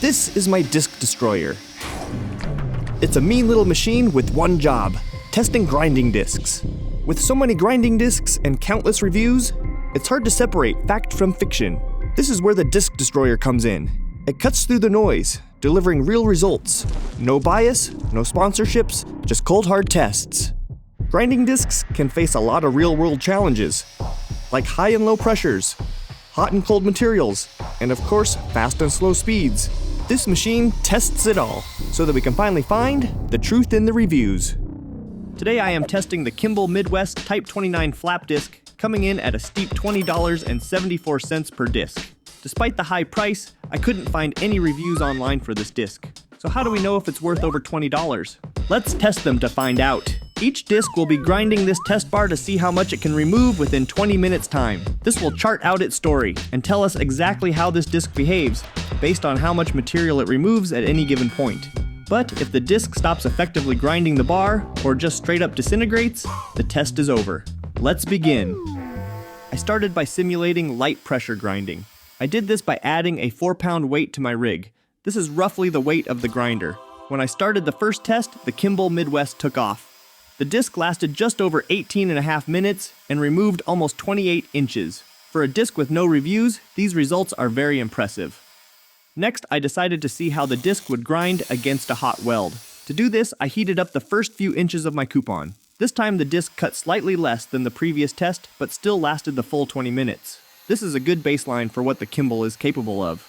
This is my disc destroyer. It's a mean little machine with one job, testing grinding discs. With so many grinding discs and countless reviews, it's hard to separate fact from fiction. This is where the disc destroyer comes in. It cuts through the noise, delivering real results. No bias, no sponsorships, just cold hard tests. Grinding discs can face a lot of real-world challenges, like high and low pressures, hot and cold materials, and of course, fast and slow speeds. This machine tests it all, so that we can finally find the truth in the reviews. Today I am testing the Kimball Midwest Type 29 flap disc, coming in at a steep $20.74 per disc. Despite the high price, I couldn't find any reviews online for this disc. So how do we know if it's worth over $20? Let's test them to find out. Each disc will be grinding this test bar to see how much it can remove within 20 minutes time. This will chart out its story and tell us exactly how this disc behaves based on how much material it removes at any given point. But if the disc stops effectively grinding the bar or just straight up disintegrates, the test is over. Let's begin. I started by simulating light pressure grinding. I did this by adding a 4-pound weight to my rig. This is roughly the weight of the grinder. When I started the first test, the Kimball Midwest took off. The disc lasted just over 18.5 minutes and removed almost 28 inches. For a disc with no reviews, these results are very impressive. Next, I decided to see how the disc would grind against a hot weld. To do this, I heated up the first few inches of my coupon. This time the disc cut slightly less than the previous test, but still lasted the full 20 minutes. This is a good baseline for what the Kimball is capable of.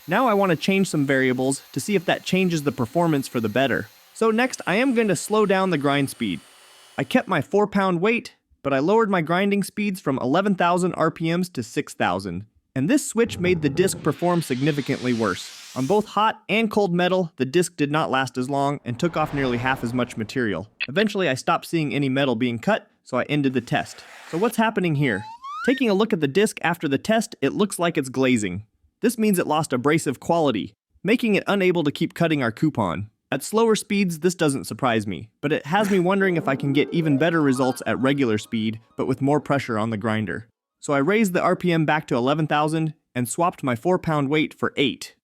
Now I want to change some variables to see if that changes the performance for the better. So next, I am going to slow down the grind speed. I kept my 4-pound weight, but I lowered my grinding speeds from 11,000 RPMs to 6,000. And this switch made the disc perform significantly worse. On both hot and cold metal, the disc did not last as long and took off nearly half as much material. Eventually, I stopped seeing any metal being cut, so I ended the test. So what's happening here? Taking a look at the disc after the test, it looks like it's glazing. This means it lost abrasive quality, making it unable to keep cutting our coupon. At slower speeds, this doesn't surprise me, but it has me wondering if I can get even better results at regular speed, but with more pressure on the grinder. So I raised the RPM back to 11,000 and swapped my 4-pound weight for 8.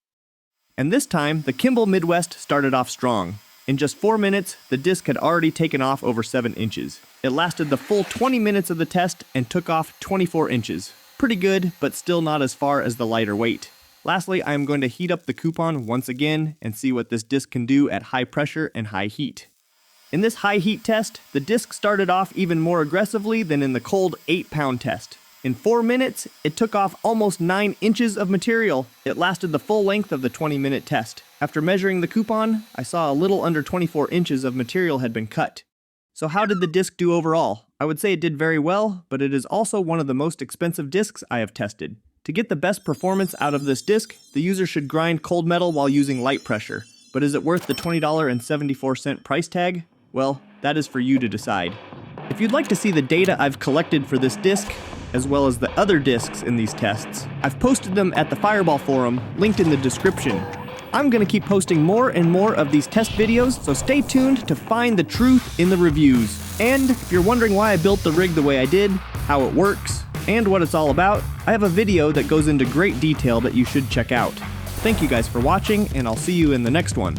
And this time, the Kimball Midwest started off strong. In just 4 minutes, the disc had already taken off over 7 inches. It lasted the full 20 minutes of the test and took off 24 inches. Pretty good, but still not as far as the lighter weight. Lastly, I am going to heat up the coupon once again and see what this disc can do at high pressure and high heat. In this high heat test, the disc started off even more aggressively than in the cold 8-pound test. In 4 minutes, it took off almost 9 inches of material. It lasted the full length of the 20-minute test. After measuring the coupon, I saw a little under 24 inches of material had been cut. So how did the disc do overall? I would say it did very well, but it is also one of the most expensive discs I have tested. To get the best performance out of this disc, the user should grind cold metal while using light pressure. But is it worth the $20.74 price tag? Well, that is for you to decide. If you'd like to see the data I've collected for this disc, as well as the other discs in these tests, I've posted them at the Fireball forum, linked in the description. I'm going to keep posting more and more of these test videos, so stay tuned to find the truth in the reviews. And if you're wondering why I built the rig the way I did, how it works, and what it's all about, I have a video that goes into great detail that you should check out. Thank you guys for watching, and I'll see you in the next one.